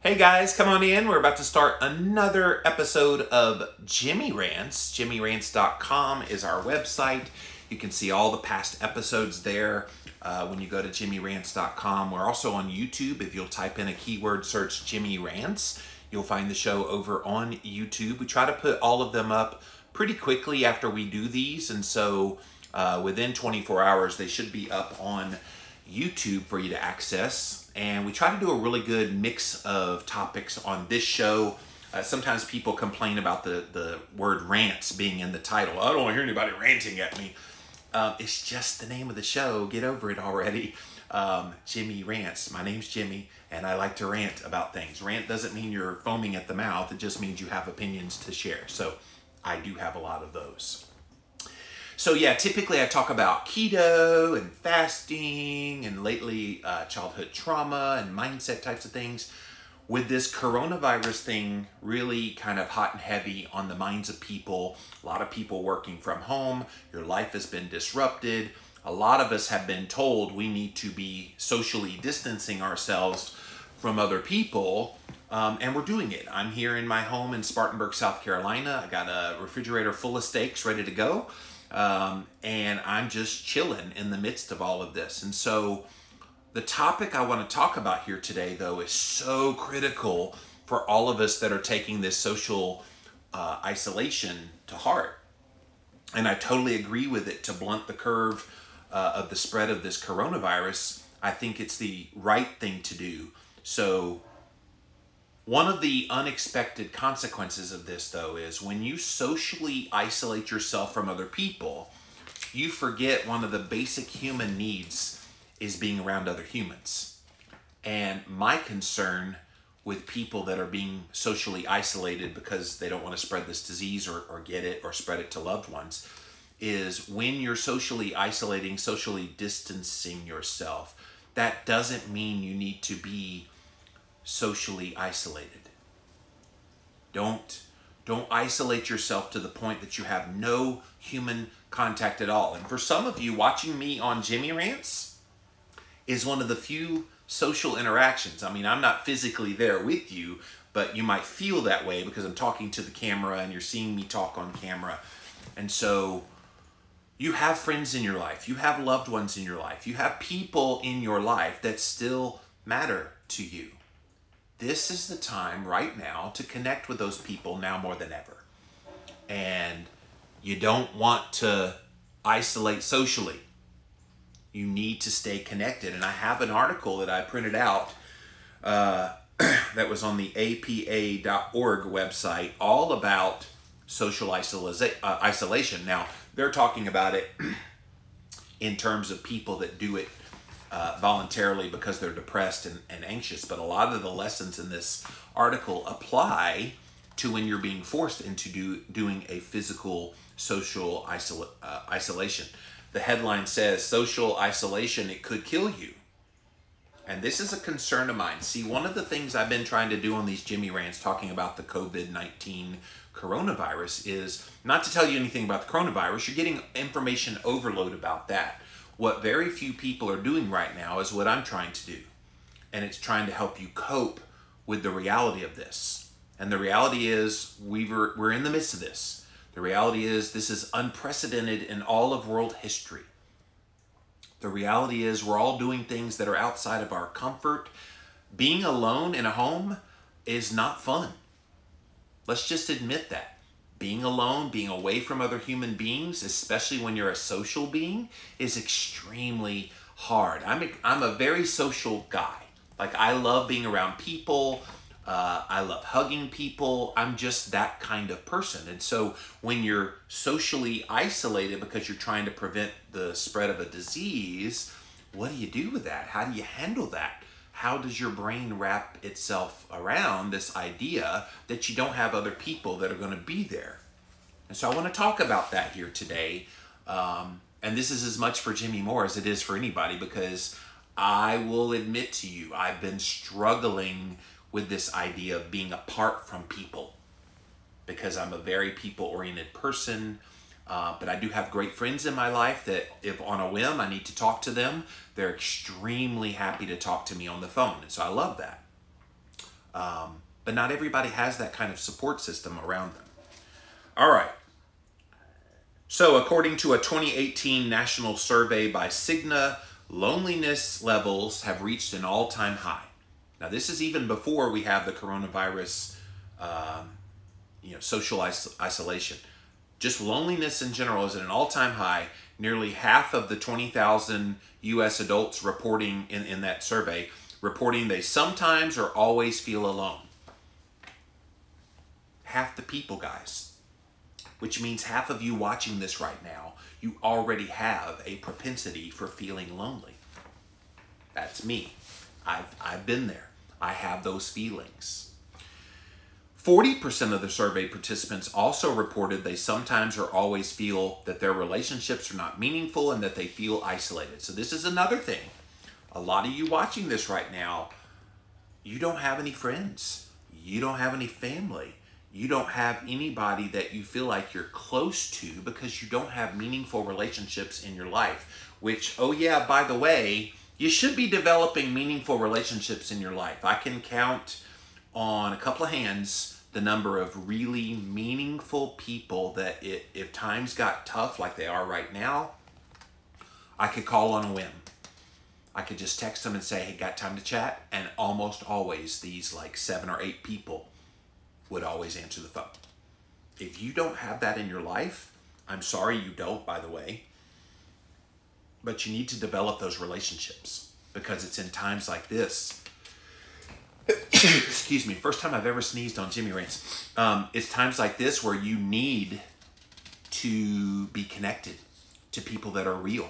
Hey guys, come on in. We're about to start another episode of Jimmy Rants. JimmyRants.com is our website. You can see all the past episodes there when you go to JimmyRants.com. We're also on YouTube. If you'll type in a keyword search Jimmy Rants, you'll find the show over on YouTube. We try to put all of them up pretty quickly after we do these, and so within 24 hours they should be up on YouTube for you to access. And we try to do a really good mix of topics on this show. Sometimes people complain about the word rants being in the title. I don't want to hear anybody ranting at me. It's just the name of the show. Get over it already. Jimmy Rants. My name's Jimmy, and I like to rant about things. Rant doesn't mean you're foaming at the mouth. It just means you have opinions to share. So I do have a lot of those. So yeah, typically I talk about keto and fasting and lately childhood trauma and mindset types of things. With this coronavirus thing really kind of hot and heavy on the minds of people, a lot of people working from home, your life has been disrupted. A lot of us have been told we need to be socially distancing ourselves from other people, and we're doing it. I'm here in my home in Spartanburg, South Carolina. I got a refrigerator full of steaks ready to go. And I'm just chilling in the midst of all of this. And so the topic I want to talk about here today, though, is so critical for all of us that are taking this social isolation to heart. And I totally agree with it. To blunt the curve of the spread of this coronavirus, I think it's the right thing to do. So one of the unexpected consequences of this, though, is when you socially isolate yourself from other people, you forget one of the basic human needs is being around other humans. And my concern with people that are being socially isolated because they don't want to spread this disease or get it or spread it to loved ones is when you're socially isolating, socially distancing yourself, that doesn't mean you need to be socially isolated. Don't isolate yourself to the point that you have no human contact at all. And for some of you, watching me on Jimmy Rants is one of the few social interactions. I mean, I'm not physically there with you, but you might feel that way because I'm talking to the camera and you're seeing me talk on camera. And so you have friends in your life, you have loved ones in your life, you have people in your life that still matter to you. This is the time right now to connect with those people now more than ever. And you don't want to isolate socially. You need to stay connected. And I have an article that I printed out that was on the apa.org website all about social isolation. Now, they're talking about it in terms of people that do it voluntarily because they're depressed and anxious. But a lot of the lessons in this article apply to when you're being forced into doing a physical social isolation. The headline says, social isolation, it could kill you. And this is a concern of mine. See, one of the things I've been trying to do on these Jimmy Rants talking about the COVID-19 coronavirus is not to tell you anything about the coronavirus. You're getting information overload about that. What very few people are doing right now is what I'm trying to do. And it's trying to help you cope with the reality of this. And the reality is we're in the midst of this. The reality is this is unprecedented in all of world history. The reality is we're all doing things that are outside of our comfort. Being alone in a home is not fun. Let's just admit that. Being alone, being away from other human beings, especially when you're a social being, is extremely hard. I'm a very social guy. Like, I love being around people. I love hugging people. I'm just that kind of person. And so when you're socially isolated because you're trying to prevent the spread of a disease, what do you do with that? How do you handle that? How does your brain wrap itself around this idea that you don't have other people that are going to be there? And so I want to talk about that here today. And this is as much for Jimmy Moore as it is for anybody, because I will admit to you, I've been struggling with this idea of being apart from people because I'm a very people-oriented person. But I do have great friends in my life that if on a whim I need to talk to them, they're extremely happy to talk to me on the phone. And so I love that. But not everybody has that kind of support system around them. All right. So according to a 2018 national survey by Cigna, loneliness levels have reached an all-time high. Now, this is even before we have the coronavirus, social isolation. Just loneliness in general is at an all-time high. Nearly half of the 20,000 U.S. adults reporting in that survey, reporting they sometimes or always feel alone. Half the people, guys. Which means half of you watching this right now, you already have a propensity for feeling lonely. That's me. I've been there. I have those feelings. 40% of the survey participants also reported they sometimes or always feel that their relationships are not meaningful and that they feel isolated. So this is another thing. A lot of you watching this right now, you don't have any friends. You don't have any family. You don't have anybody that you feel like you're close to because you don't have meaningful relationships in your life. Which, oh yeah, by the way, you should be developing meaningful relationships in your life. I can count on a couple of hands the number of really meaningful people that if times got tough like they are right now, I could call on a whim. I could just text them and say, hey, got time to chat? And almost always these like 7 or 8 people would always answer the phone. If you don't have that in your life, I'm sorry you don't, by the way, but you need to develop those relationships because it's in times like this. Excuse me, first time I've ever sneezed on Jimmy Rants. It's times like this where you need to be connected to people that are real.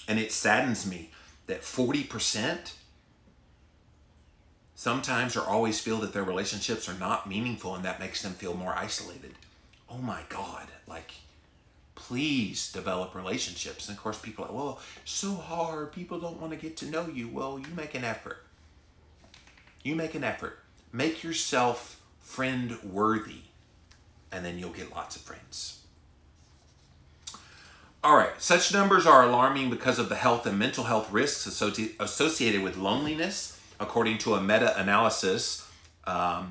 And it saddens me that 40% sometimes or always feel that their relationships are not meaningful and that makes them feel more isolated. Oh my God, like, please develop relationships. And of course people are like, well, so hard, people don't want to get to know you. Well, you make an effort. You make an effort. Make yourself friend worthy and then you'll get lots of friends. All right, such numbers are alarming because of the health and mental health risks associated with loneliness. According to a meta-analysis, a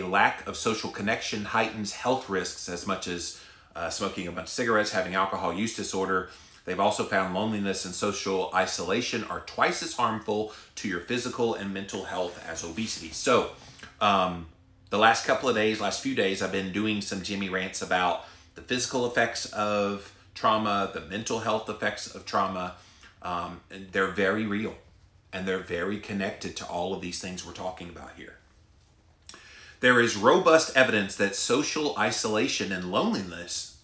lack of social connection heightens health risks as much as smoking a bunch of cigarettes, having alcohol use disorder. They've also found loneliness and social isolation are twice as harmful to your physical and mental health as obesity. So the last few days, I've been doing some Jimmy Rants about the physical effects of trauma, the mental health effects of trauma. And they're very real. And they're very connected to all of these things we're talking about here. There is robust evidence that social isolation and loneliness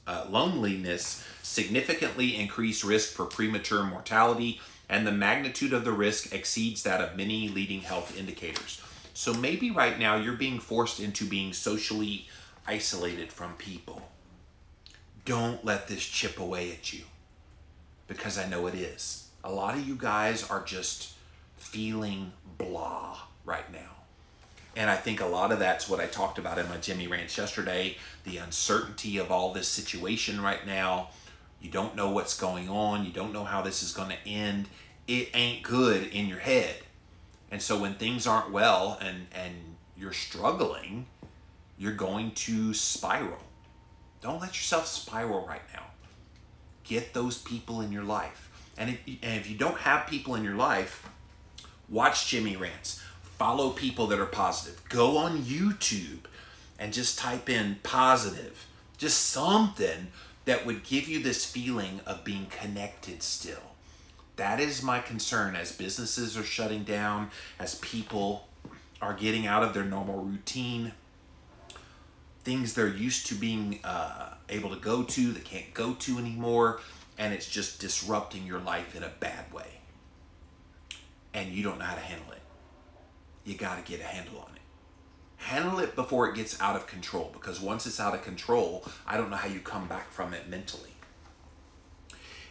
significantly increase risk for premature mortality, and the magnitude of the risk exceeds that of many leading health indicators. So maybe right now you're being forced into being socially isolated from people. Don't let this chip away at you, because I know it is. A lot of you guys are just feeling blah right now. And I think a lot of that's what I talked about in my Jimmy Rants yesterday, the uncertainty of all this situation right now. You don't know what's going on. You don't know how this is going to end. It ain't good in your head. And so when things aren't well and you're struggling, you're going to spiral. Don't let yourself spiral right now. Get those people in your life. And if you don't have people in your life, watch Jimmy Rants. Follow people that are positive. Go on YouTube and just type in positive. Just something that would give you this feeling of being connected still. That is my concern as businesses are shutting down, as people are getting out of their normal routine. Things they're used to being able to go to, they can't go to anymore, and it's just disrupting your life in a bad way. And you don't know how to handle it. You got to get a handle on it. Handle it before it gets out of control, because once it's out of control, I don't know how you come back from it mentally.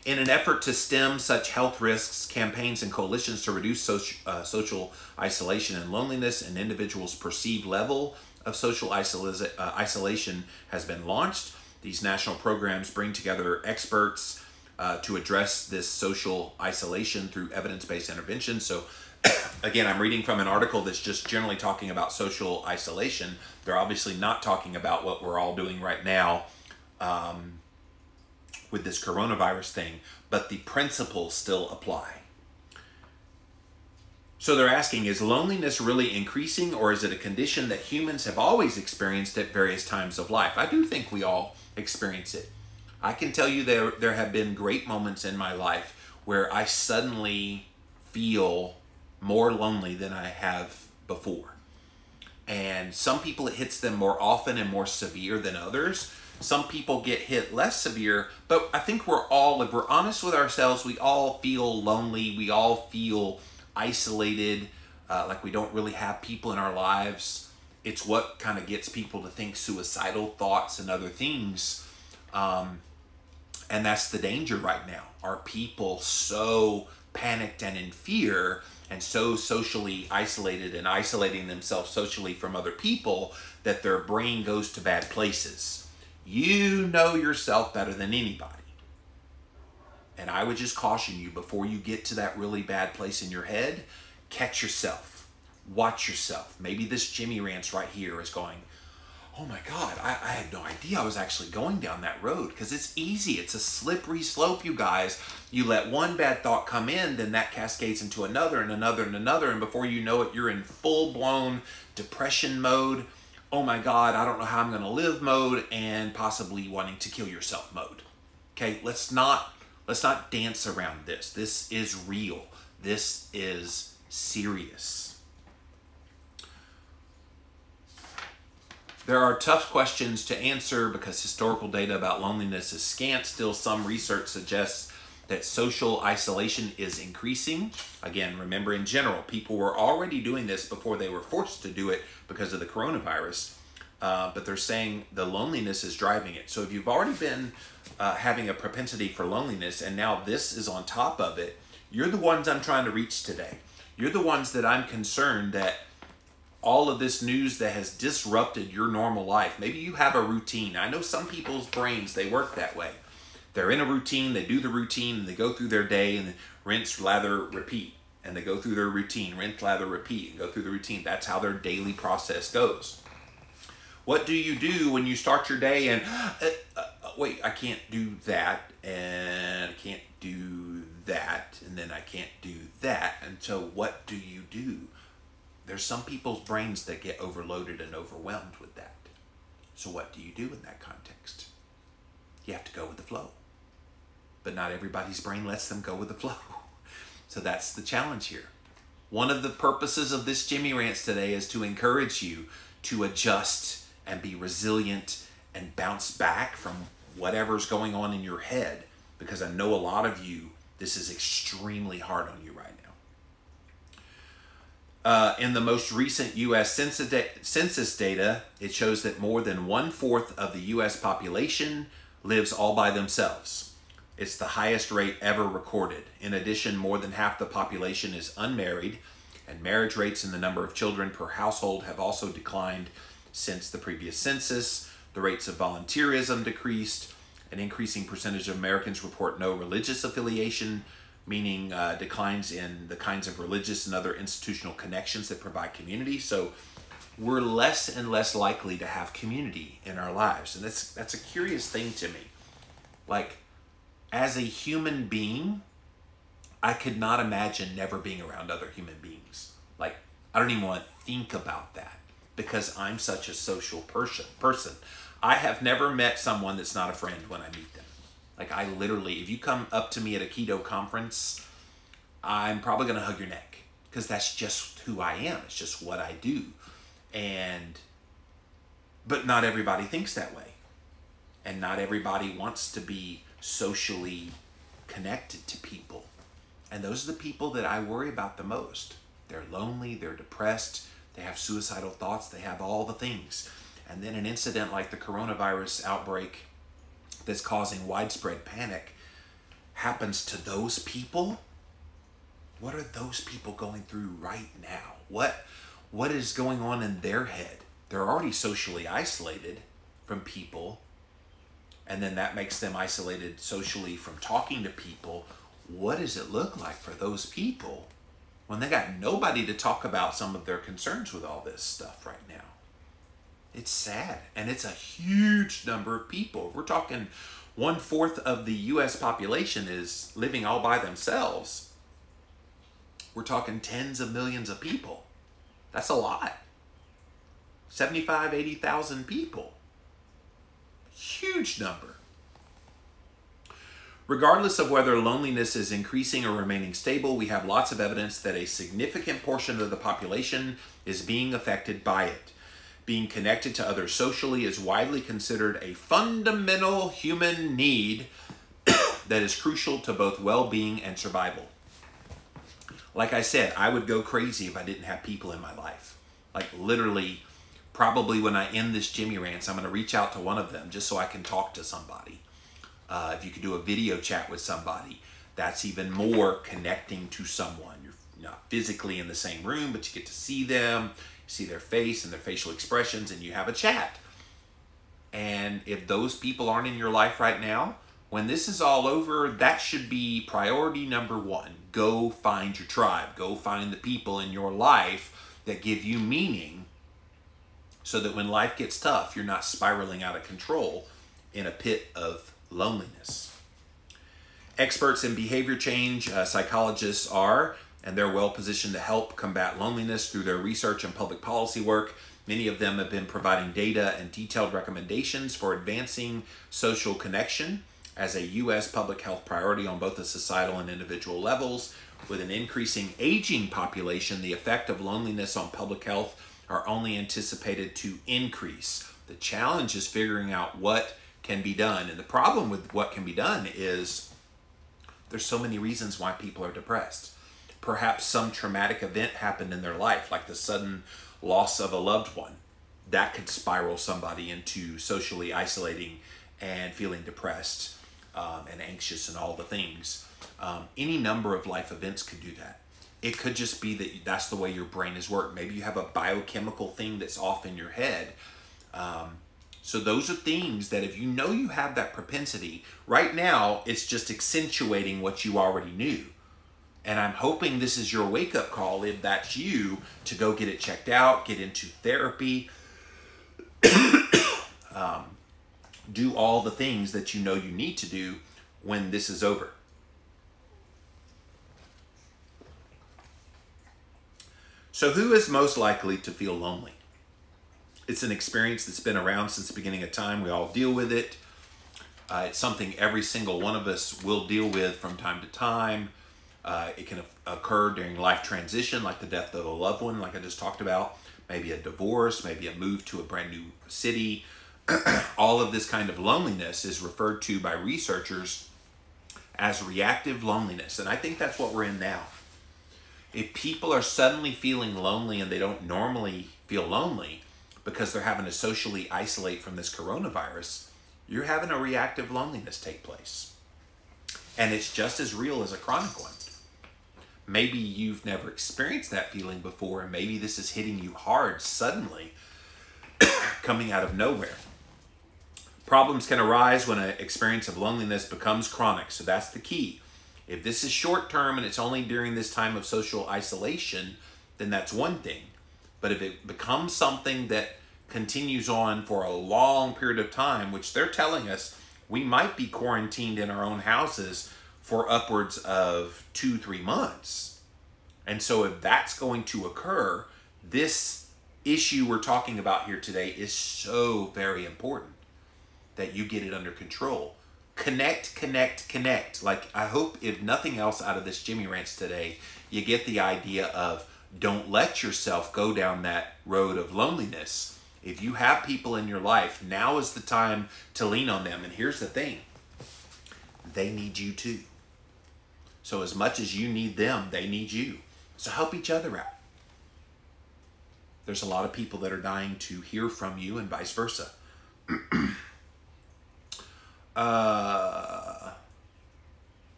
In an effort to stem such health risks, campaigns and coalitions to reduce social isolation and loneliness, an individual's perceived level of social isolation has been launched. These national programs bring together experts to address this social isolation through evidence-based intervention. So Again, I'm reading from an article that's just generally talking about social isolation. They're obviously not talking about what we're all doing right now with this coronavirus thing, but the principles still apply. So they're asking, is loneliness really increasing, or is it a condition that humans have always experienced at various times of life? I do think we all experience it. I can tell you there have been great moments in my life where I suddenly feel more lonely than I have before. And some people, it hits them more often and more severe than others. Some people get hit less severe, but I think we're all, if we're honest with ourselves, we all feel lonely. We all feel isolated, like we don't really have people in our lives. It's what kind of gets people to think suicidal thoughts and other things. And that's the danger right now. Are people so panicked and in fear and so socially isolated and isolating themselves socially from other people that their brain goes to bad places? You know yourself better than anybody. And I would just caution you, before you get to that really bad place in your head, catch yourself. Watch yourself. Maybe this Jimmy Rants right here is going, oh my God, I had no idea I was actually going down that road. Because it's easy. It's a slippery slope, you guys. You let one bad thought come in, then that cascades into another and another and another. And before you know it, you're in full-blown depression mode. Oh my God, I don't know how I'm going to live mode, and possibly wanting to kill yourself mode. Okay, let's not dance around this. This is real. This is serious. There are tough questions to answer because historical data about loneliness is scant. Still, some research suggests that social isolation is increasing. Again, remember, in general, people were already doing this before they were forced to do it because of the coronavirus. But they're saying the loneliness is driving it. So if you've already been having a propensity for loneliness, and now this is on top of it, you're the ones I'm trying to reach today. You're the ones that I'm concerned that all of this news that has disrupted your normal life. Maybe you have a routine. I know some people's brains, they work that way. They're in a routine, they do the routine, and they go through their day and rinse, lather, repeat. And they go through their routine, rinse, lather, repeat, and go through the routine. That's how their daily process goes. What do you do when you start your day and, wait, I can't do that, and I can't do that, and then I can't do that, and so what do you do? There's some people's brains that get overloaded and overwhelmed with that. So what do you do in that context? You have to go with the flow. But not everybody's brain lets them go with the flow. So that's the challenge here. One of the purposes of this Jimmy Rants today is to encourage you to adjust and be resilient and bounce back from whatever's going on in your head. Because I know a lot of you, this is extremely hard on you right now. In the most recent U.S. census data, it shows that more than 1/4 of the U.S. population lives all by themselves. It's the highest rate ever recorded. In addition, more than half the population is unmarried, and marriage rates and the number of children per household have also declined since the previous census. The rates of volunteerism decreased. An increasing percentage of Americans report no religious affiliation, meaning declines in the kinds of religious and other institutional connections that provide community. So we're less and less likely to have community in our lives. And that's a curious thing to me. Like, as a human being, I could not imagine never being around other human beings. Like, I don't even want to think about that because I'm such a social person. I have never met someone that's not a friend when I meet them. Like, I literally, if you come up to me at a keto conference, I'm probably going to hug your neck because that's just who I am. It's just what I do. But not everybody thinks that way. And not everybody wants to be socially connected to people. And those are the people that I worry about the most. They're lonely, they're depressed, they have suicidal thoughts, they have all the things. And then an incident like the coronavirus outbreak that's causing widespread panic happens to those people. What are those people going through right now? What is going on in their head? They're already socially isolated from people, and then that makes them isolated socially from talking to people. What does it look like for those people when they got nobody to talk about some of their concerns with all this stuff right now. It's sad, and it's a huge number of people. We're talking 1/4 of the U.S. population is living all by themselves. We're talking tens of millions of people. That's a lot. 75, 80,000 people. Huge number. Regardless of whether loneliness is increasing or remaining stable, we have lots of evidence that a significant portion of the population is being affected by it. Being connected to others socially is widely considered a fundamental human need that is crucial to both well-being and survival. Like I said, I would go crazy if I didn't have people in my life. Like literally, probably when I end this Jimmy Rants, I'm going to reach out to one of them just so I can talk to somebody. If you could do a video chat with somebody, that's even more connecting to someone. You're not physically in the same room, but you get to see them, see their face and their facial expressions, and you have a chat. And if those people aren't in your life right now, when this is all over, that should be priority number one. Go find your tribe. Go find the people in your life that give you meaning, so that when life gets tough, you're not spiraling out of control in a pit of loneliness. Experts in behavior change, psychologists are, and they're well positioned to help combat loneliness through their research and public policy work. Many of them have been providing data and detailed recommendations for advancing social connection as a U.S. public health priority on both the societal and individual levels. With an increasing aging population, the effect of loneliness on public health are only anticipated to increase. The challenge is figuring out what can be done. And the problem with what can be done is there's so many reasons why people are depressed. Perhaps some traumatic event happened in their life, like the sudden loss of a loved one. That could spiral somebody into socially isolating and feeling depressed and anxious and all the things. Any number of life events could do that. It could just be that that's the way your brain is worked. Maybe you have a biochemical thing that's off in your head. So those are things that if you know you have that propensity, right now it's just accentuating what you already knew. And I'm hoping this is your wake-up call, if that's you, to go get it checked out, get into therapy, do all the things that you know you need to do when this is over. So who is most likely to feel lonely? It's an experience that's been around since the beginning of time. We all deal with it. It's something every single one of us will deal with from time to time. It can occur during life transition, like the death of a loved one, like I just talked about. Maybe a divorce, maybe a move to a brand new city. All of this kind of loneliness is referred to by researchers as reactive loneliness. And I think that's what we're in now. If people are suddenly feeling lonely and they don't normally feel lonely because they're having to socially isolate from this coronavirus, you're having a reactive loneliness take place. And it's just as real as a chronic one. Maybe you've never experienced that feeling before, and maybe this is hitting you hard suddenly, coming out of nowhere. Problems can arise when an experience of loneliness becomes chronic, so that's the key. If this is short term and it's only during this time of social isolation, then that's one thing. But if it becomes something that continues on for a long period of time, which they're telling us we might be quarantined in our own houses for upwards of 2-3 months. And so if that's going to occur, this issue we're talking about here today is so very important that you get it under control. Connect, connect, connect. Like, I hope if nothing else out of this Jimmy Rants today, you get the idea of don't let yourself go down that road of loneliness. If you have people in your life, now is the time to lean on them. And here's the thing, they need you too. So as much as you need them, they need you. So help each other out. There's a lot of people that are dying to hear from you and vice versa.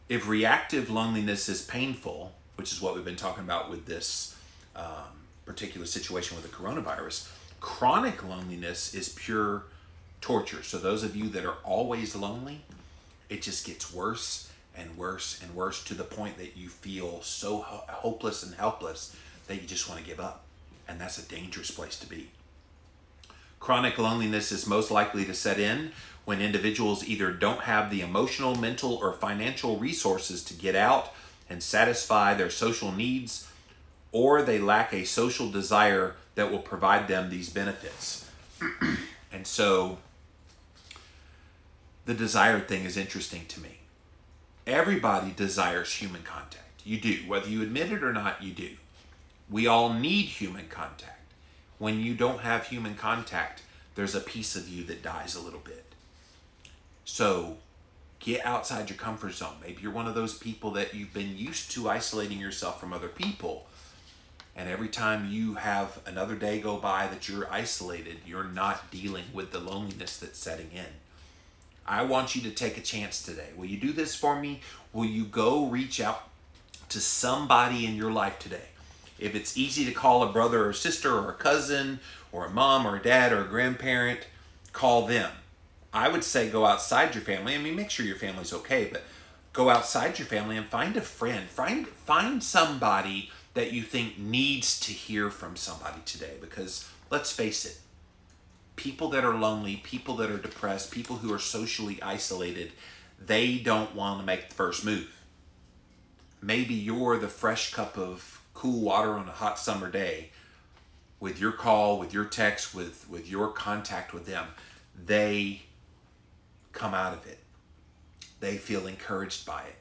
If reactive loneliness is painful, which is what we've been talking about with this particular situation with the coronavirus, chronic loneliness is pure torture. So those of you that are always lonely, it just gets worse and worse to the point that you feel so hopeless and helpless that you just want to give up. And that's a dangerous place to be. Chronic loneliness is most likely to set in when individuals either don't have the emotional, mental, or financial resources to get out and satisfy their social needs, or they lack a social desire that will provide them these benefits. And so the desire thing is interesting to me. Everybody desires human contact. You do. Whether you admit it or not, you do. We all need human contact. When you don't have human contact, there's a piece of you that dies a little bit. So get outside your comfort zone. Maybe you're one of those people that you've been used to isolating yourself from other people. And every time you have another day go by that you're isolated, you're not dealing with the loneliness that's setting in. I want you to take a chance today. Will you do this for me? Will you go reach out to somebody in your life today? If it's easy to call a brother or sister or a cousin or a mom or a dad or a grandparent, call them. I would say go outside your family. I mean, make sure your family's okay, but go outside your family and find a friend. Find somebody that you think needs to hear from somebody today, because let's face it, people that are lonely, people that are depressed, people who are socially isolated, they don't want to make the first move. Maybe you're the fresh cup of cool water on a hot summer day. With your call, with your text, with your contact with them, they come out of it. They feel encouraged by it.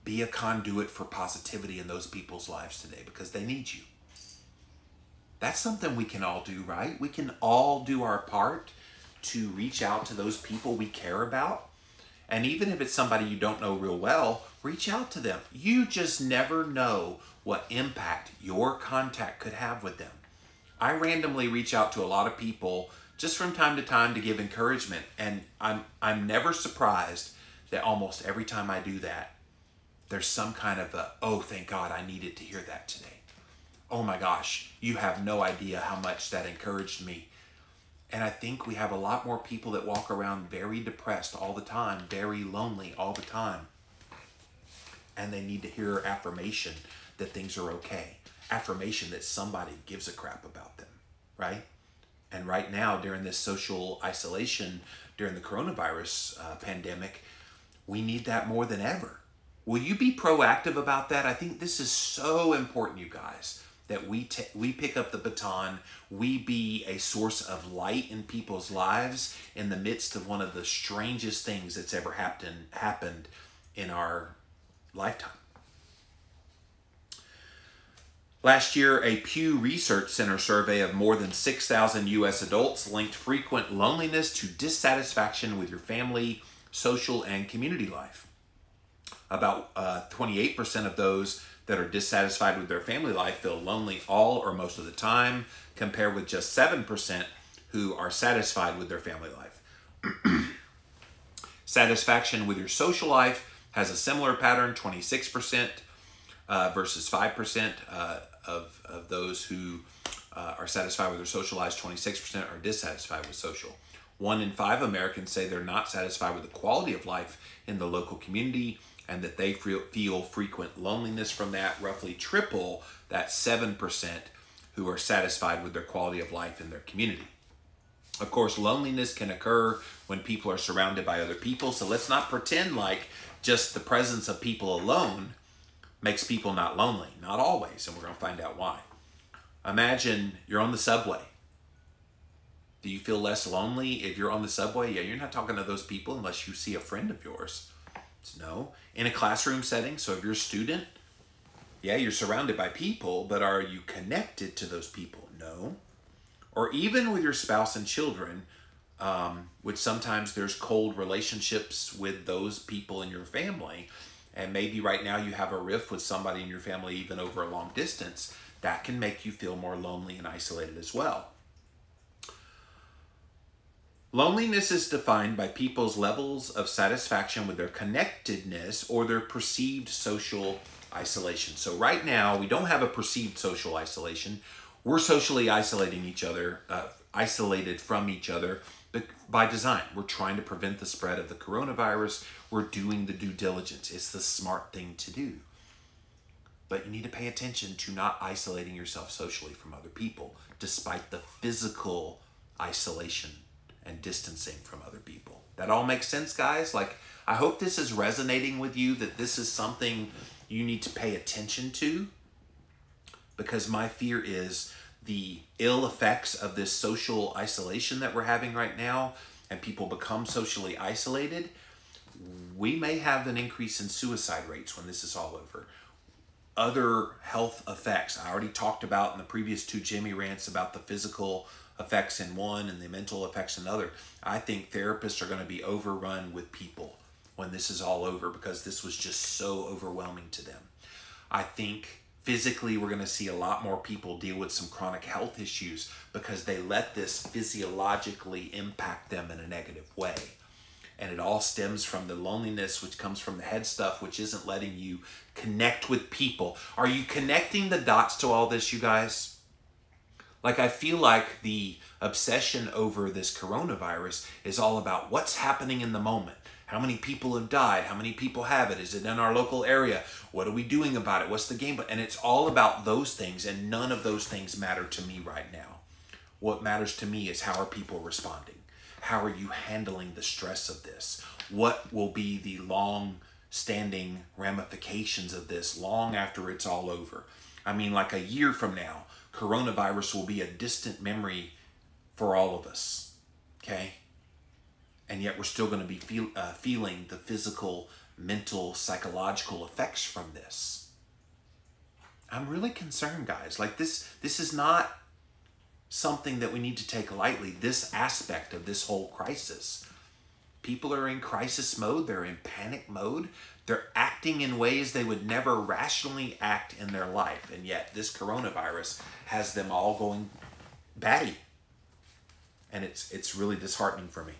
Be a conduit for positivity in those people's lives today, because they need you. That's something we can all do, right? We can all do our part to reach out to those people we care about. And even if it's somebody you don't know real well, reach out to them. You just never know what impact your contact could have with them. I randomly reach out to a lot of people just from time to time to give encouragement. And I'm never surprised that almost every time I do that, there's some kind of a, oh, thank God, I needed to hear that today. Oh my gosh, you have no idea how much that encouraged me. And I think we have a lot more people that walk around very depressed all the time, very lonely all the time. And they need to hear affirmation that things are okay. Affirmation that somebody gives a crap about them, right? And right now, during this social isolation, during the coronavirus pandemic, we need that more than ever. Will you be proactive about that? I think this is so important, you guys, that we pick up the baton, we be a source of light in people's lives in the midst of one of the strangest things that's ever happened in our lifetime. Last year, a Pew Research Center survey of more than 6,000 U.S. adults linked frequent loneliness to dissatisfaction with your family, social, and community life. About 28% of those that are dissatisfied with their family life feel lonely all or most of the time, compared with just 7% who are satisfied with their family life. Satisfaction with your social life has a similar pattern, 26% versus 5% of those who are satisfied with their social lives. 26% are dissatisfied with social. 1 in 5 Americans say they're not satisfied with the quality of life in the local community, and that they feel frequent loneliness from that, roughly triple that 7% who are satisfied with their quality of life in their community. Of course, loneliness can occur when people are surrounded by other people, so let's not pretend like just the presence of people alone makes people not lonely. Not always, and we're going to find out why. Imagine you're on the subway. Do you feel less lonely if you're on the subway? Yeah, you're not talking to those people unless you see a friend of yours. No. In a classroom setting, so if you're a student, yeah, you're surrounded by people, but are you connected to those people? No. Or even with your spouse and children, which sometimes there's cold relationships with those people in your family, and maybe right now you have a rift with somebody in your family even over a long distance, that can make you feel more lonely and isolated as well. Loneliness is defined by people's levels of satisfaction with their connectedness or their perceived social isolation. So right now, we don't have a perceived social isolation. We're socially isolating each other, isolated from each other by design. We're trying to prevent the spread of the coronavirus. We're doing the due diligence. It's the smart thing to do. But you need to pay attention to not isolating yourself socially from other people, despite the physical isolation and distancing from other people. That all makes sense, guys? Like, I hope this is resonating with you, that this is something you need to pay attention to, because my fear is the ill effects of this social isolation that we're having right now, and people become socially isolated. We may have an increase in suicide rates when this is all over. Other health effects. I already talked about in the previous 2 Jimmy rants about the physical effects in one and the mental effects in another. I think therapists are going to be overrun with people when this is all over, because this was just so overwhelming to them. I think physically we're going to see a lot more people deal with some chronic health issues because they let this physiologically impact them in a negative way. And it all stems from the loneliness, which comes from the head stuff, which isn't letting you connect with people. Are you connecting the dots to all this, you guys? Like, I feel like the obsession over this coronavirus is all about what's happening in the moment. How many people have died? How many people have it? Is it in our local area? What are we doing about it? What's the game? And it's all about those things, and none of those things matter to me right now. What matters to me is, how are people responding? How are you handling the stress of this? What will be the long-standing ramifications of this long after it's all over? I mean, like a year from now, coronavirus will be a distant memory for all of us, okay? And yet we're still going to be feeling the physical, mental, psychological effects from this. I'm really concerned, guys. Like, this is not something that we need to take lightly, this aspect of this whole crisis. People are in crisis mode. They're in panic mode. They're acting in ways they would never rationally act in their life. And yet this coronavirus has them all going batty. And it's really disheartening for me.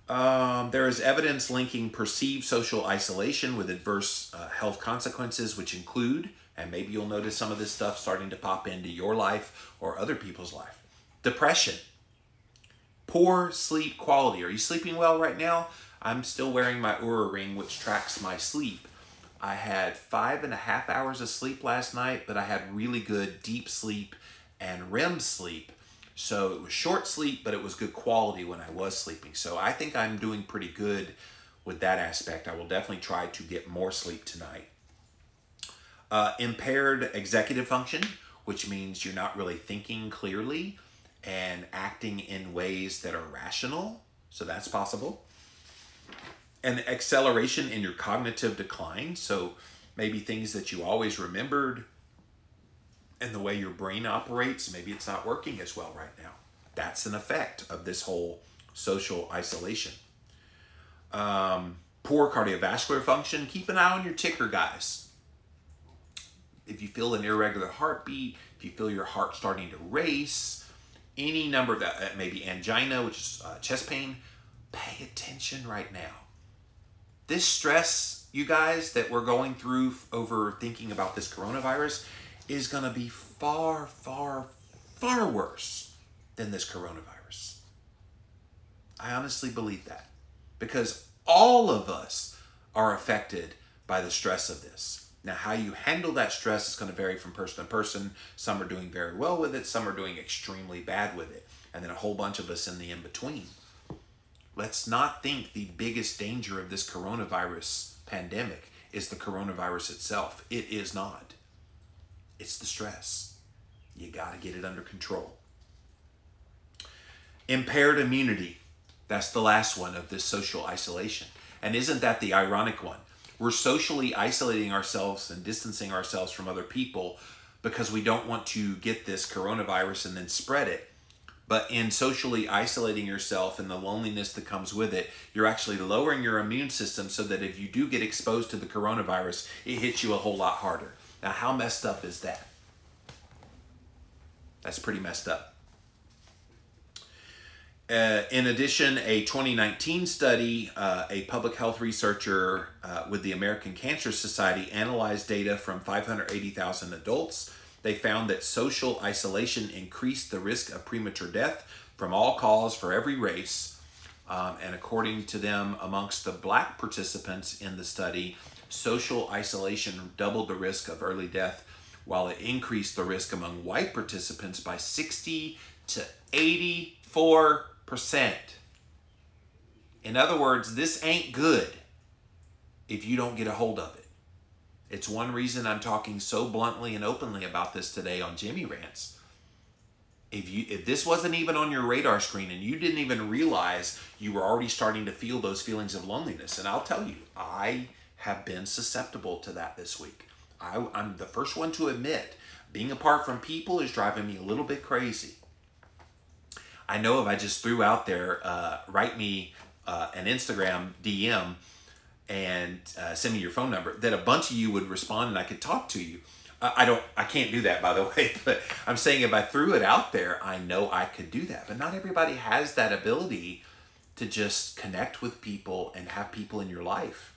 There is evidence linking perceived social isolation with adverse health consequences, which include, and maybe you'll notice some of this stuff starting to pop into your life or other people's life: depression, poor sleep quality. Are you sleeping well right now? I'm still wearing my Oura ring, which tracks my sleep. I had 5.5 hours of sleep last night, but I had really good deep sleep and REM sleep. So it was short sleep, but it was good quality when I was sleeping. So I think I'm doing pretty good with that aspect. I will definitely try to get more sleep tonight. Impaired executive function, which means you're not really thinking clearly and acting in ways that are rational. So that's possible. And acceleration in your cognitive decline. So maybe things that you always remembered and the way your brain operates, maybe it's not working as well right now. That's an effect of this whole social isolation. Poor cardiovascular function. Keep an eye on your ticker, guys. If you feel an irregular heartbeat, if you feel your heart starting to race, any number of that, maybe angina, which is chest pain, pay attention right now. This stress, you guys, that we're going through over thinking about this coronavirus is going to be far, far, far worse than this coronavirus. I honestly believe that, because all of us are affected by the stress of this. Now, how you handle that stress is going to vary from person to person. Some are doing very well with it. Some are doing extremely bad with it. And then a whole bunch of us in the in-between. Let's not think the biggest danger of this coronavirus pandemic is the coronavirus itself. It is not. It's the stress. You got to get it under control. Impaired immunity. That's the last one of this social isolation. And isn't that the ironic one? We're socially isolating ourselves and distancing ourselves from other people because we don't want to get this coronavirus and then spread it. But in socially isolating yourself and the loneliness that comes with it, you're actually lowering your immune system so that if you do get exposed to the coronavirus, it hits you a whole lot harder. Now, how messed up is that? That's pretty messed up. In addition, a 2019 study, a public health researcher with the American Cancer Society analyzed data from 580,000 adults. They found that social isolation increased the risk of premature death from all cause for every race. And according to them, amongst the black participants in the study, social isolation doubled the risk of early death, while it increased the risk among white participants by 60 to 84%. In other words, this ain't good if you don't get a hold of it. It's one reason I'm talking so bluntly and openly about this today on Jimmy Rants. If this wasn't even on your radar screen and you didn't even realize you were already starting to feel those feelings of loneliness, and I'll tell you, I have been susceptible to that this week. I'm the first one to admit, being apart from people is driving me a little bit crazy. I know if I just threw out there, write me an Instagram DM and send me your phone number, that a bunch of you would respond and I could talk to you. I can't do that, by the way, but I'm saying if I threw it out there, I know I could do that. But not everybody has that ability to just connect with people and have people in your life.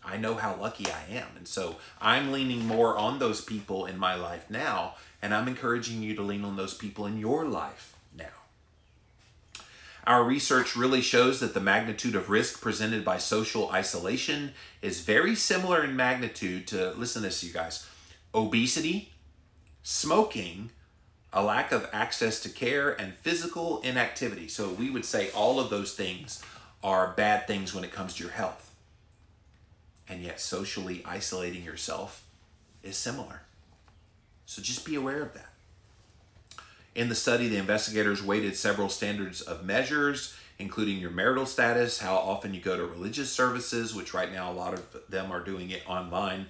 I know how lucky I am. And so I'm leaning more on those people in my life now, and I'm encouraging you to lean on those people in your life now. Our research really shows that the magnitude of risk presented by social isolation is very similar in magnitude to, listen to this, you guys, obesity, smoking, a lack of access to care, and physical inactivity. So we would say all of those things are bad things when it comes to your health. And yet socially isolating yourself is similar. So just be aware of that. In the study, the investigators weighted several standards of measures, including your marital status, how often you go to religious services, which right now a lot of them are doing it online,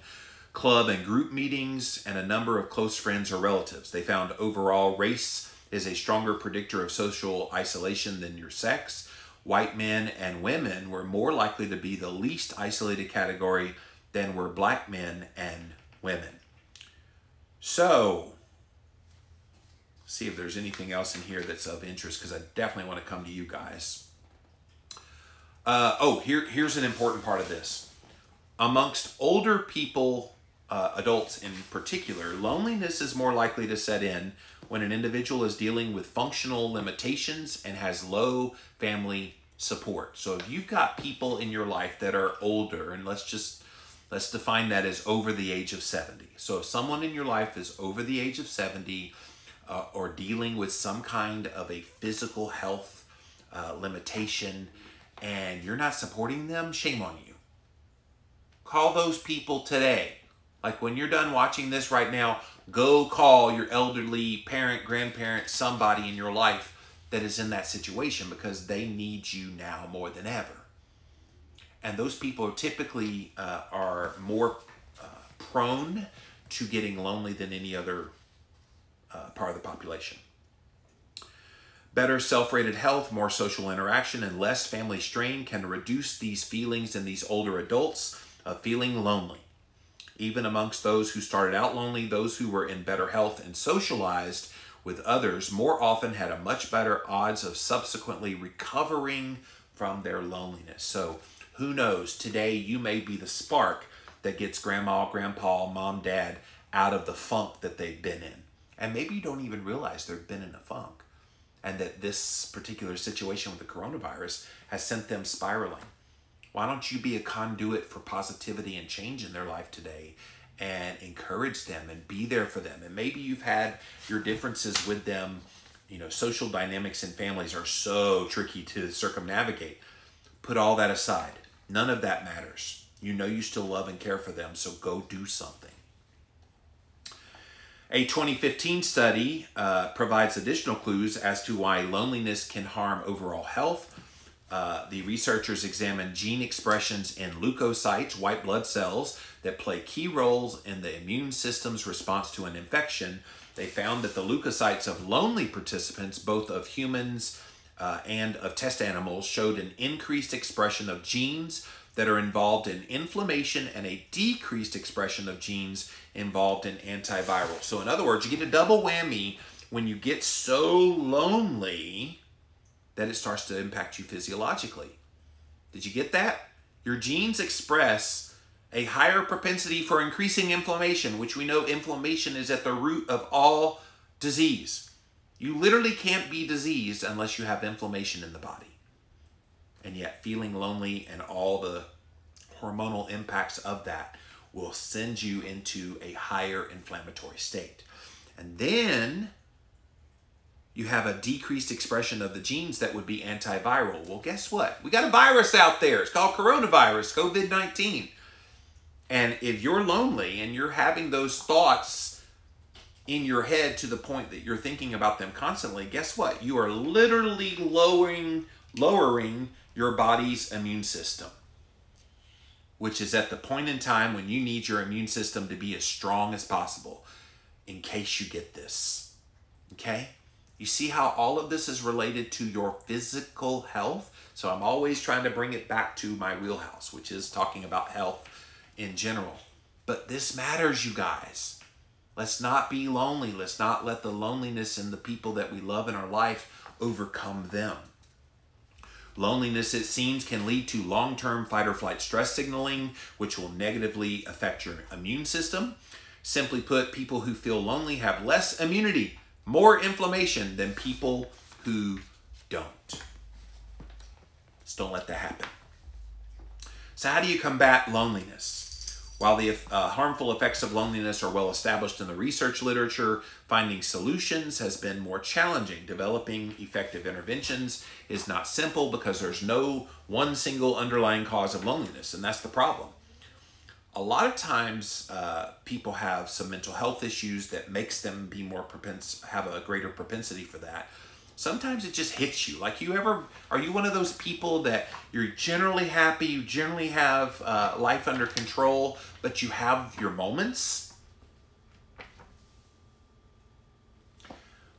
club and group meetings, and a number of close friends or relatives. They found overall race is a stronger predictor of social isolation than your sex. White men and women were more likely to be the least isolated category than were black men and women. So, see if there's anything else in here that's of interest, because I definitely want to come to you guys. Here's an important part of this. Amongst older people, adults in particular, loneliness is more likely to set in when an individual is dealing with functional limitations and has low family support. So if you've got people in your life that are older, and let's define that as over the age of 70. So if someone in your life is over the age of 70 or dealing with some kind of a physical health limitation and you're not supporting them, shame on you. Call those people today. Like when you're done watching this right now, go call your elderly parent, grandparent, somebody in your life that is in that situation, because they need you now more than ever. And those people typically are more prone to getting lonely than any other part of the population. Better self-rated health, more social interaction, and less family strain can reduce these feelings in these older adults of feeling lonely. Even amongst those who started out lonely, those who were in better health and socialized with others more often had a much better odds of subsequently recovering from their loneliness. So who knows, today you may be the spark that gets grandma, grandpa, mom, dad out of the funk that they've been in. And maybe you don't even realize they've been in a funk, and that this particular situation with the coronavirus has sent them spiraling. Why don't you be a conduit for positivity and change in their life today and encourage them and be there for them? And maybe you've had your differences with them. You know, social dynamics in families are so tricky to circumnavigate. Put all that aside. None of that matters. You know you still love and care for them, so go do something. A 2015 study provides additional clues as to why loneliness can harm overall health. The researchers examined gene expressions in leukocytes, white blood cells, that play key roles in the immune system's response to an infection. They found that the leukocytes of lonely participants, both of humans and of test animals, showed an increased expression of genes that are involved in inflammation and a decreased expression of genes involved in antiviral. So in other words, you get a double whammy when you get so lonely that it starts to impact you physiologically. Did you get that? Your genes express a higher propensity for increasing inflammation, which we know inflammation is at the root of all disease. You literally can't be diseased unless you have inflammation in the body. And yet feeling lonely and all the hormonal impacts of that will send you into a higher inflammatory state. And then you have a decreased expression of the genes that would be antiviral. Well, guess what? We got a virus out there. It's called coronavirus, COVID-19. And if you're lonely and you're having those thoughts in your head to the point that you're thinking about them constantly, guess what? You are literally lowering your body's immune system, which is at the point in time when you need your immune system to be as strong as possible in case you get this. Okay? You see how all of this is related to your physical health? So I'm always trying to bring it back to my wheelhouse, which is talking about health in general. But this matters, you guys. Let's not be lonely. Let's not let the loneliness and the people that we love in our life overcome them. Loneliness, it seems, can lead to long-term fight or flight stress signaling, which will negatively affect your immune system. Simply put, people who feel lonely have less immunity, more inflammation than people who don't. Just don't let that happen. So how do you combat loneliness? While the harmful effects of loneliness are well established in the research literature, finding solutions has been more challenging. Developing effective interventions is not simple because there's no one single underlying cause of loneliness, and that's the problem. A lot of times people have some mental health issues that makes them be more have a greater propensity for that. Sometimes it just hits you. Like are you one of those people that you're generally happy, you generally have life under control, but you have your moments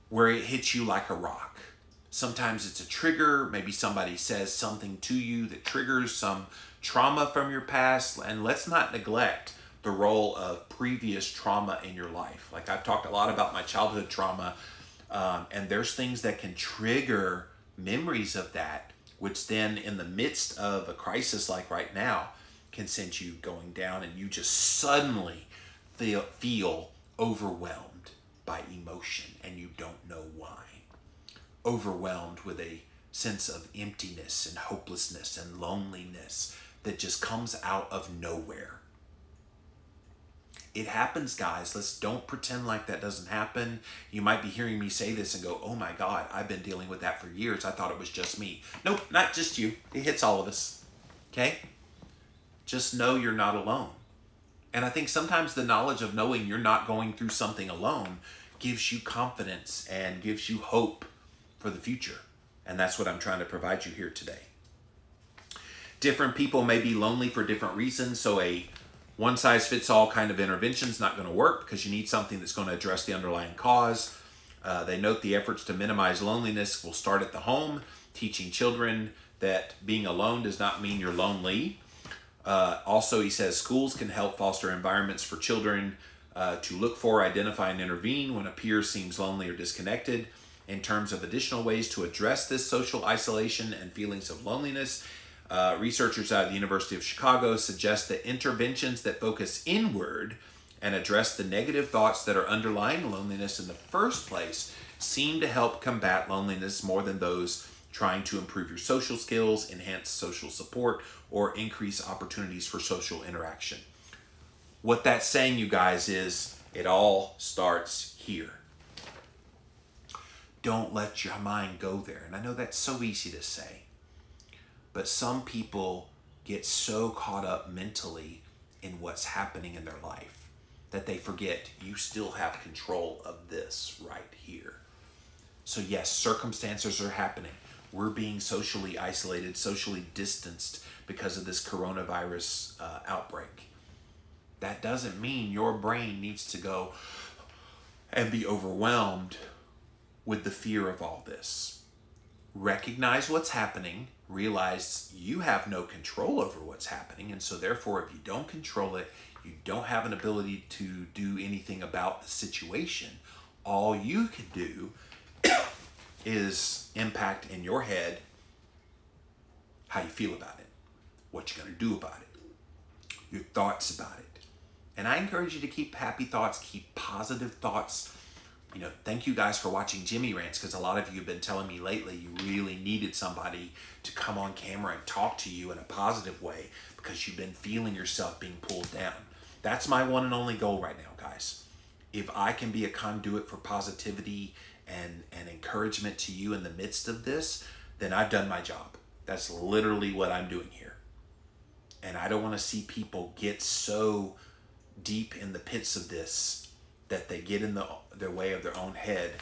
where it hits you like a rock? Sometimes it's a trigger. Maybe somebody says something to you that triggers some trauma from your past. And let's not neglect the role of previous trauma in your life. Like I've talked a lot about my childhood trauma, and there's things that can trigger memories of that, which then in the midst of a crisis like right now can send you going down, and you just suddenly feel overwhelmed by emotion and you don't know why. Overwhelmed with a sense of emptiness and hopelessness and loneliness that just comes out of nowhere. It happens, guys. Don't pretend like that doesn't happen. You might be hearing me say this and go, oh my God, I've been dealing with that for years. I thought it was just me. Nope, not just you. It hits all of us, okay? Just know you're not alone. And I think sometimes the knowledge of knowing you're not going through something alone gives you confidence and gives you hope for the future. And that's what I'm trying to provide you here today. Different people may be lonely for different reasons, so a one-size-fits-all kind of intervention is not going to work because you need something that's going to address the underlying cause. They note the efforts to minimize loneliness will start at the home, teaching children that being alone does not mean you're lonely. Also, he says schools can help foster environments for children to look for, identify, and intervene when a peer seems lonely or disconnected. In terms of additional ways to address this social isolation and feelings of loneliness, researchers out of the University of Chicago suggest that interventions that focus inward and address the negative thoughts that are underlying loneliness in the first place seem to help combat loneliness more than those trying to improve your social skills, enhance social support, or increase opportunities for social interaction. What that's saying, you guys, is it all starts here. Don't let your mind go there. And I know that's so easy to say, but some people get so caught up mentally in what's happening in their life that they forget you still have control of this right here. So yes, circumstances are happening. We're being socially isolated, socially distanced because of this coronavirus outbreak. That doesn't mean your brain needs to go and be overwhelmed with the fear of all this. Recognize what's happening, realize you have no control over what's happening, and so therefore if you don't control it, you don't have an ability to do anything about the situation. All you can do is impact in your head how you feel about it, what you're going to do about it, your thoughts about it. And I encourage you to keep happy thoughts, keep positive thoughts. thank you guys for watching Jimmy Rants, because a lot of you have been telling me lately you really needed somebody to come on camera and talk to you in a positive way because you've been feeling yourself being pulled down. That's my one and only goal right now, guys. If I can be a conduit for positivity and encouragement to you in the midst of this, then I've done my job. That's literally what I'm doing here. And I don't want to see people get so deep in the pits of this that they get in their way of their own head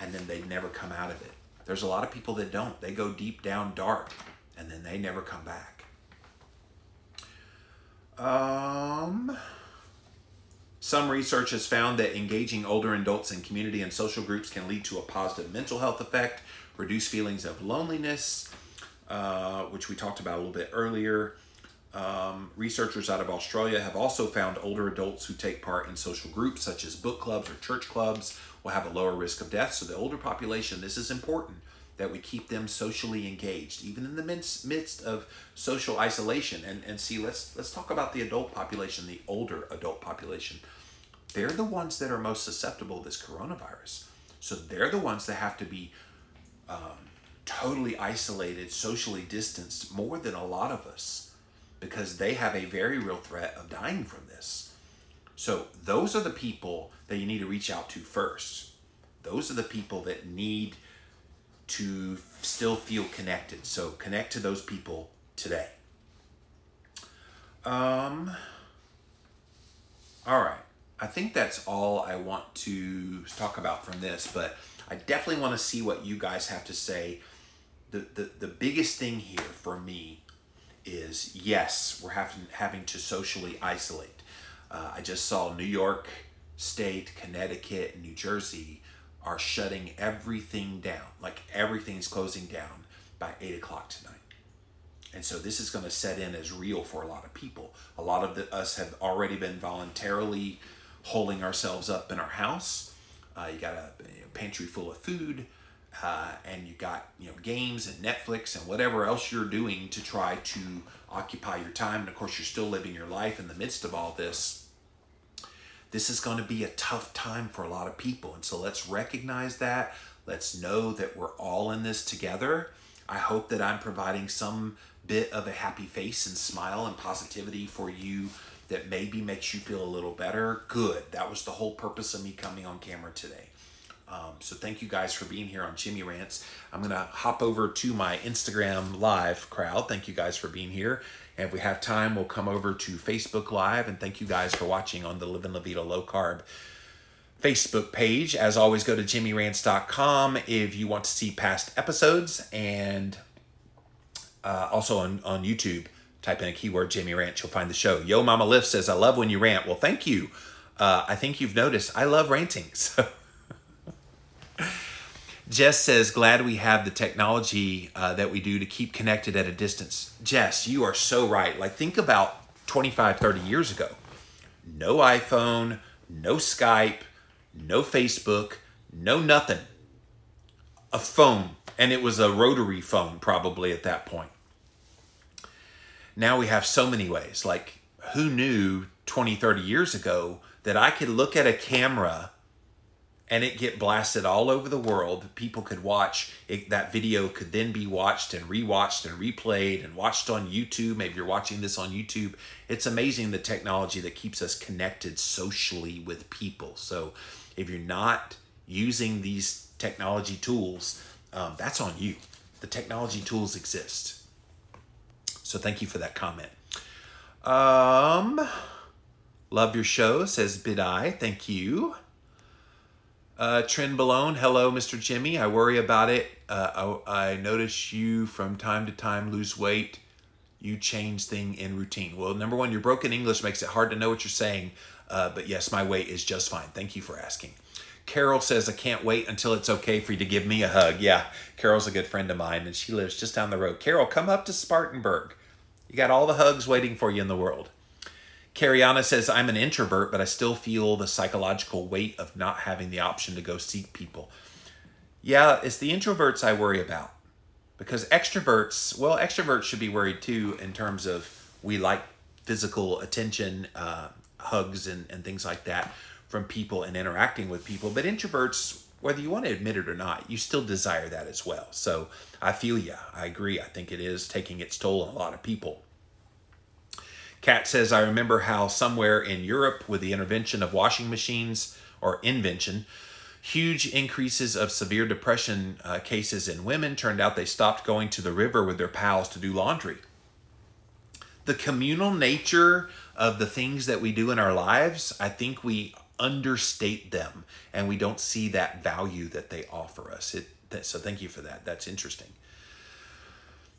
and then they never come out of it. There's a lot of people that don't. They go deep down dark and then they never come back. Some research has found that engaging older adults in community and social groups can lead to a positive mental health effect, reduce feelings of loneliness, which we talked about a little bit earlier. Researchers out of Australia have also found older adults who take part in social groups such as book clubs or church clubs will have a lower risk of death. So the older population, this is important that we keep them socially engaged, even in the midst of social isolation. And see, let's talk about the adult population, the older adult population. They're the ones that are most susceptible to this coronavirus. So they're the ones that have to be totally isolated, socially distanced more than a lot of us, because they have a very real threat of dying from this. So those are the people that you need to reach out to first. Those are the people that need to still feel connected. So connect to those people today. All right. I think that's all I want to talk about from this, but I definitely want to see what you guys have to say. The biggest thing here for me is, yes, we're having to socially isolate. I just saw New York State, Connecticut, New Jersey are shutting everything down. Like everything's closing down by 8 o'clock tonight. And so this is going to set in as real for a lot of people. A lot of us have already been voluntarily holding ourselves up in our house. You got a pantry full of food, and you got games and Netflix and whatever else you're doing to try to occupy your time. And of course, you're still living your life in the midst of all this. This is going to be a tough time for a lot of people. And so let's recognize that. Let's know that we're all in this together. I hope that I'm providing some bit of a happy face and smile and positivity for you that maybe makes you feel a little better. Good. That was the whole purpose of me coming on camera today. So thank you guys for being here on Jimmy Rants. I'm going to hop over to my Instagram Live crowd. Thank you guys for being here. And if we have time, we'll come over to Facebook Live. And thank you guys for watching on the Livin' La Vida Low Carb Facebook page. As always, go to jimmyrants.com if you want to see past episodes. And also on YouTube, type in a keyword, Jimmy Rants, you'll find the show. Yo Mama Lift says, I love when you rant. Well, thank you. I think you've noticed I love ranting. So Jess says, glad we have the technology that we do to keep connected at a distance. Jess, you are so right. Like, think about 25, 30 years ago. No iPhone, no Skype, no Facebook, no nothing. A phone, and it was a rotary phone probably at that point. Now we have so many ways. Like, who knew 20, 30 years ago that I could look at a camera and it get blasted all over the world? People could watch it. That video could then be watched and rewatched and replayed and watched on YouTube. Maybe you're watching this on YouTube. It's amazing the technology that keeps us connected socially with people. So if you're not using these technology tools, that's on you. The technology tools exist. So thank you for that comment. Love your show, says Bidai. Thank you. Trend Balone, hello, Mr. Jimmy. I worry about it. I notice you from time to time lose weight. You change thing in routine. Well, number one, your broken English makes it hard to know what you're saying. But yes, my weight is just fine. Thank you for asking. Carol says, I can't wait until it's okay for you to give me a hug. Yeah, Carol's a good friend of mine, and she lives just down the road. Carol, come up to Spartanburg. You got all the hugs waiting for you in the world. Cariana says, I'm an introvert, but I still feel the psychological weight of not having the option to go seek people. Yeah, it's the introverts I worry about. Because extroverts, well, extroverts should be worried too in terms of we like physical attention, hugs and things like that from people and interacting with people. But introverts, whether you want to admit it or not, you still desire that as well. So I feel ya. I agree. I think it is taking its toll on a lot of people. Kat says, I remember how somewhere in Europe with the intervention of washing machines, or invention, huge increases of severe depression cases in women. Turned out they stopped going to the river with their pals to do laundry. The communal nature of the things that we do in our lives, I think we understate them and we don't see that value that they offer us. So thank you for that. That's interesting.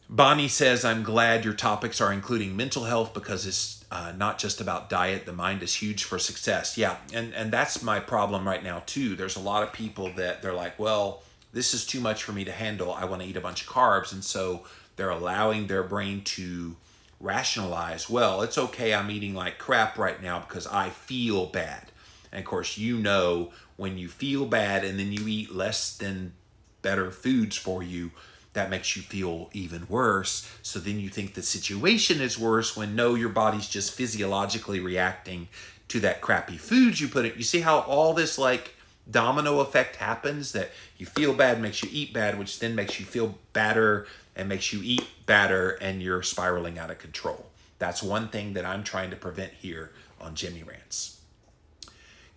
Bonnie says, I'm glad your topics are including mental health because it's not just about diet. The mind is huge for success. Yeah, and that's my problem right now too. There's a lot of people that they're like, well, this is too much for me to handle. I want to eat a bunch of carbs. And so they're allowing their brain to rationalize, well, it's okay, I'm eating like crap right now because I feel bad. And of course, you know, when you feel bad and then you eat less than better foods for you, that makes you feel even worse. So then you think the situation is worse when no, your body's just physiologically reacting to that crappy food you put in. You see how all this like domino effect happens, that you feel bad makes you eat bad, which then makes you feel badder and makes you eat badder, and you're spiraling out of control. That's one thing that I'm trying to prevent here on Jimmy Rants.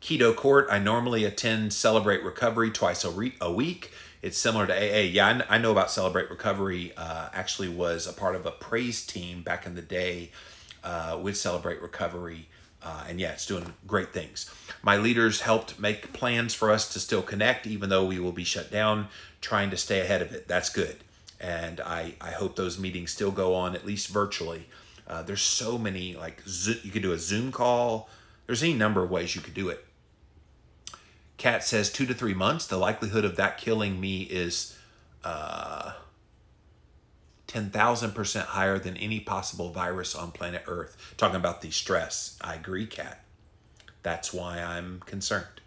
Keto Court, I normally attend Celebrate Recovery twice a week. It's similar to AA. Yeah, I know about Celebrate Recovery. Actually was a part of a praise team back in the day with Celebrate Recovery. And yeah, it's doing great things. My leaders helped make plans for us to still connect, even though we will be shut down, trying to stay ahead of it. That's good. And I hope those meetings still go on, at least virtually. There's so many, like you could do a Zoom call. There's any number of ways you could do it. Kat says 2 to 3 months. The likelihood of that killing me is 10,000% higher than any possible virus on planet Earth. Talking about the stress. I agree, Kat. That's why I'm concerned.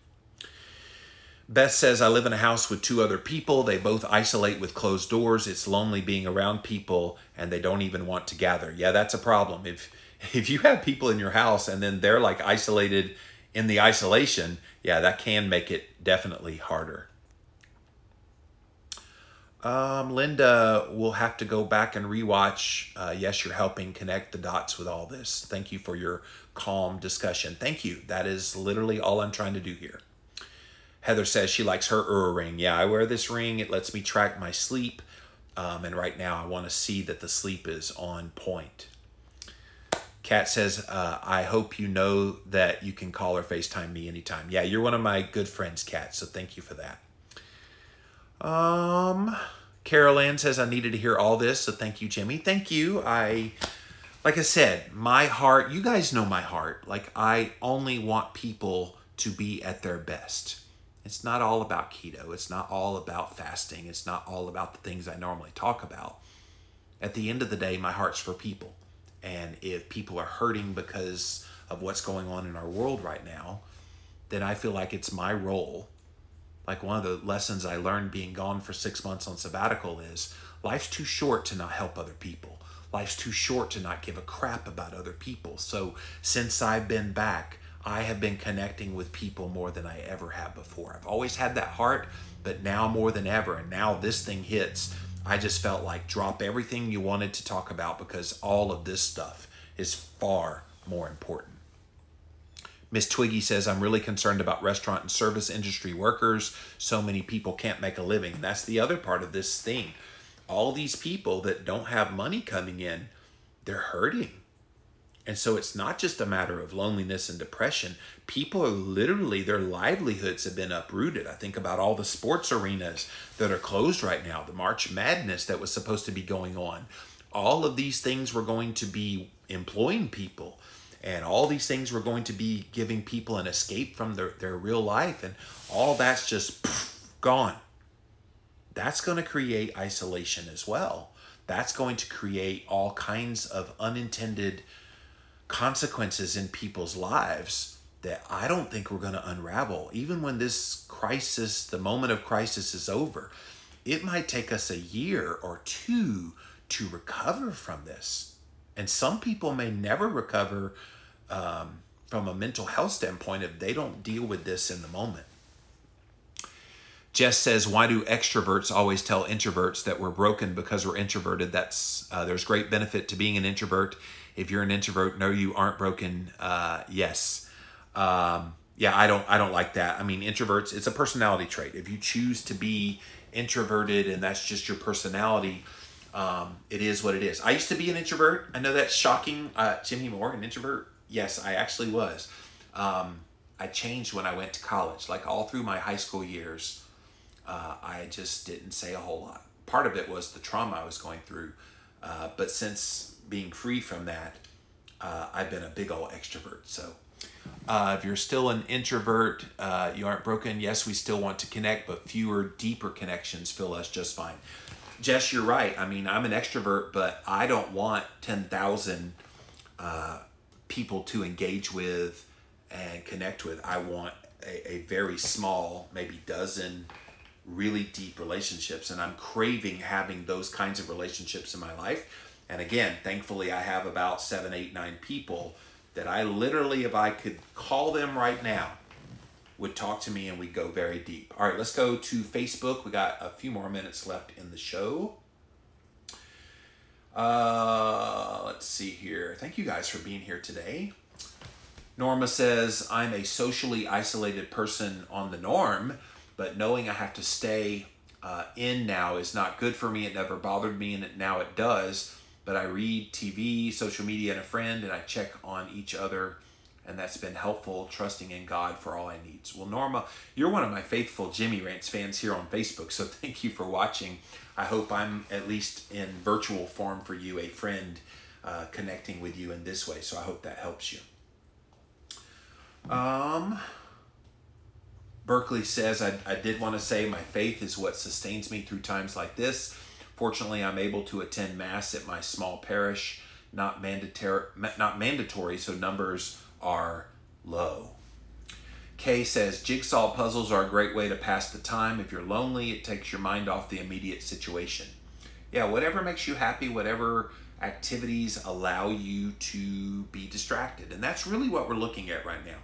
Beth says, I live in a house with 2 other people. They both isolate with closed doors. It's lonely being around people and they don't even want to gather. Yeah, that's a problem. If you have people in your house and then they're like isolated in the isolation, yeah, that can make it definitely harder. Linda, we'll have to go back and rewatch. Yes, you're helping connect the dots with all this. Thank you for your calm discussion. Thank you. That is literally all I'm trying to do here. Heather says she likes her Oura ring. Yeah, I wear this ring. It lets me track my sleep. And right now I want to see that the sleep is on point. Kat says, I hope you know that you can call or FaceTime me anytime. Yeah, you're one of my good friends, Kat, so thank you for that. Carol Ann says, I needed to hear all this, so thank you, Jimmy. Thank you. Like I said, my heart, you guys know my heart. Like, I only want people to be at their best. It's not all about keto. It's not all about fasting. It's not all about the things I normally talk about. At the end of the day, my heart's for people. And if people are hurting because of what's going on in our world right now, then I feel like it's my role. Like one of the lessons I learned being gone for 6 months on sabbatical is life's too short to not help other people. Life's too short to not give a crap about other people. So since I've been back, I have been connecting with people more than I ever have before. I've always had that heart, but now more than ever. And now this thing hits, I just felt like drop everything you wanted to talk about because all of this stuff is far more important. Miss Twiggy says, I'm really concerned about restaurant and service industry workers. So many people can't make a living. And that's the other part of this thing. All these people that don't have money coming in, they're hurting. And so it's not just a matter of loneliness and depression. People are literally, their livelihoods have been uprooted. I think about all the sports arenas that are closed right now, the March Madness that was supposed to be going on. All of these things were going to be employing people. And all these things were going to be giving people an escape from their real life. And all that's just gone. That's going to create isolation as well. That's going to create all kinds of unintended consequences in people's lives that I don't think we're going to unravel. Even when this crisis, the moment of crisis is over, it might take us a year or 2 to recover from this. And some people may never recover from a mental health standpoint if they don't deal with this in the moment. Jess says, why do extroverts always tell introverts that we're broken because we're introverted? There's great benefit to being an introvert. If you're an introvert, no, you aren't broken. Yes. Yeah, I don't like that. I mean, introverts, it's a personality trait. If you choose to be introverted and that's just your personality, it is what it is. I used to be an introvert. I know that's shocking. Jimmy Moore, an introvert? Yes, I actually was. I changed when I went to college. Like all through my high school years, I just didn't say a whole lot. Part of it was the trauma I was going through. But since being free from that, I've been a big old extrovert. So if you're still an introvert, you aren't broken. Yes, we still want to connect, but fewer, deeper connections fill us just fine. Jess, you're right. I mean, I'm an extrovert, but I don't want 10,000 people to engage with and connect with. I want a very small, maybe dozen really deep relationships, and I'm craving having those kinds of relationships in my life. And again, thankfully, I have about 7, 8, 9 people that I literally, if I could call them right now, would talk to me and we'd go very deep. All right, let's go to Facebook. We got a few more minutes left in the show. Let's see here. Thank you guys for being here today. Norma says, I'm a socially isolated person on the norm, but knowing I have to stay in now is not good for me. It never bothered me, and now it does. But I read TV, social media, and a friend, and I check on each other, and that's been helpful, trusting in God for all I need. Well, Norma, you're one of my faithful Jimmy Rants fans here on Facebook, so thank you for watching. I hope I'm, at least in virtual form for you, a friend connecting with you in this way, so I hope that helps you. Berkeley says, I did want to say my faith is what sustains me through times like this. Fortunately, I'm able to attend Mass at my small parish, not mandatory, so numbers are low. Kay says, jigsaw puzzles are a great way to pass the time. If you're lonely, it takes your mind off the immediate situation. Yeah, whatever makes you happy, whatever activities allow you to be distracted. And that's really what we're looking at right now.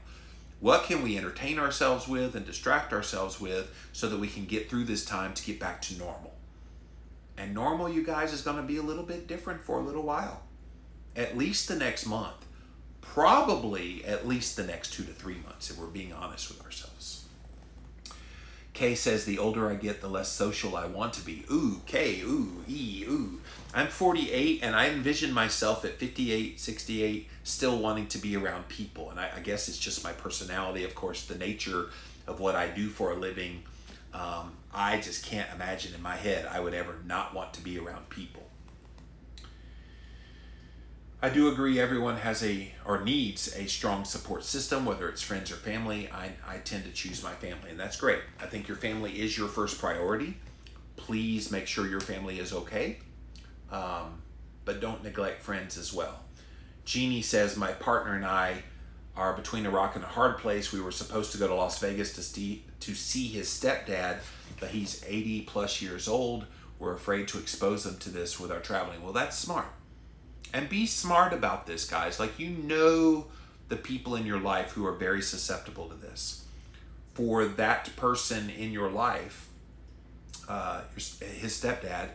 What can we entertain ourselves with and distract ourselves with so that we can get through this time to get back to normal? And normal, you guys, is going to be a little bit different for a little while. At least the next month. Probably at least the next 2 to 3 months, if we're being honest with ourselves. Kay says, the older I get, the less social I want to be. Ooh, Kay, ooh, ooh. I'm 48, and I envision myself at 58, 68, still wanting to be around people. And I guess it's just my personality, of course, the nature of what I do for a living. I just can't imagine in my head I would ever not want to be around people. I do agree everyone has or needs a strong support system, whether it's friends or family. I tend to choose my family, and that's great. I think your family is your first priority. Please make sure your family is okay, but don't neglect friends as well. Jeannie says, my partner and I are between a rock and a hard place. We were supposed to go to Las Vegas to see his stepdad, but he's 80 plus years old. We're afraid to expose him to this with our traveling. Well, that's smart. And be smart about this, guys. Like, you know the people in your life who are very susceptible to this. For that person in your life, his stepdad,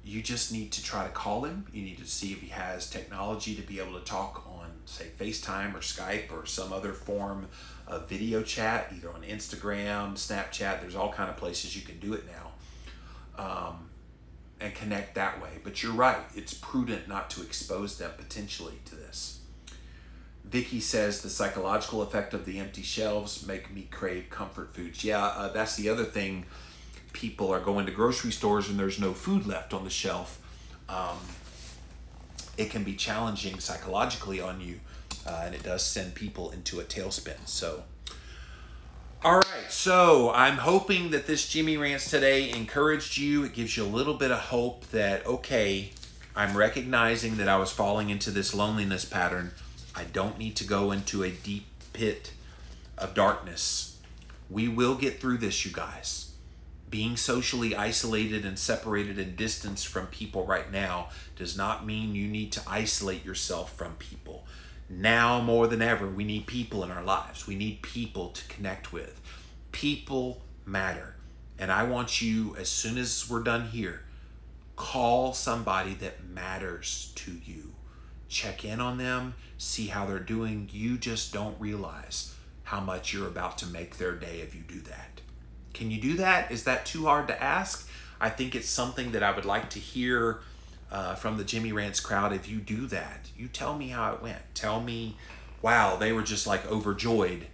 you just need to try to call him. You need to see if he has technology to be able to talk on, say, FaceTime or Skype or some other form of video chat, either on Instagram, Snapchat. There's all kind of places you can do it now. And connect that way. But you're right, it's prudent not to expose them potentially to this. Vicky says, the psychological effect of the empty shelves make me crave comfort foods. Yeah, that's the other thing. People are going to grocery stores and there's no food left on the shelf. It can be challenging psychologically on you, and it does send people into a tailspin. So, all right, so I'm hoping that this Jimmy Rants today encouraged you. It gives you a little bit of hope that, okay, I'm recognizing that I was falling into this loneliness pattern. I don't need to go into a deep pit of darkness. We will get through this, you guys. Being socially isolated and separated and distanced from people right now does not mean you need to isolate yourself from people. Now more than ever, we need people in our lives. We need people to connect with. People matter. And I want you, as soon as we're done here, call somebody that matters to you. Check in on them, see how they're doing. You just don't realize how much you're about to make their day if you do that. Can you do that? Is that too hard to ask? I think it's something that I would like to hear from the Jimmy Rants crowd. If you do that, you tell me how it went. Tell me, wow, they were just like overjoyed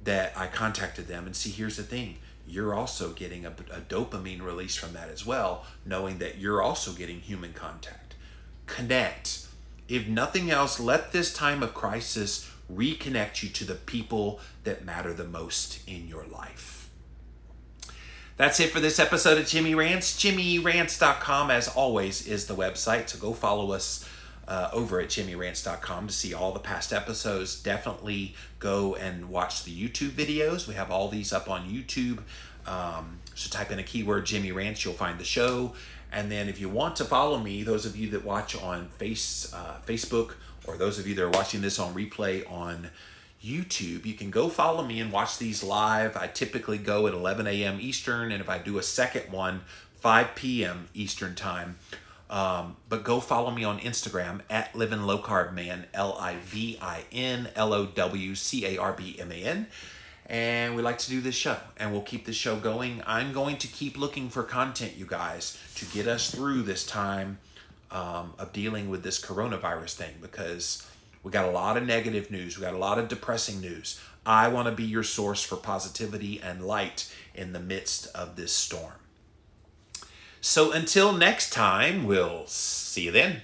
that I contacted them. And see, here's the thing. You're also getting a dopamine release from that as well, knowing that you're also getting human contact. Connect. If nothing else, let this time of crisis reconnect you to the people that matter the most in your life. That's it for this episode of Jimmy Rants. JimmyRants.com, as always, is the website. So go follow us over at JimmyRants.com to see all the past episodes. Definitely go and watch the YouTube videos. We have all these up on YouTube. So type in a keyword Jimmy Rants, you'll find the show. And then if you want to follow me, those of you that watch on Facebook, or those of you that are watching this on replay on YouTube, you can go follow me and watch these live. I typically go at 11 a.m. Eastern, and if I do a second one, 5 p.m. Eastern time. But go follow me on Instagram at Livin' Low Carb Man, LIVINLOWCARBMAN. And we like to do this show, and we'll keep this show going. I'm going to keep looking for content, you guys, to get us through this time of dealing with this coronavirus thing, because we got a lot of negative news. We got a lot of depressing news. I want to be your source for positivity and light in the midst of this storm. So until next time, we'll see you then.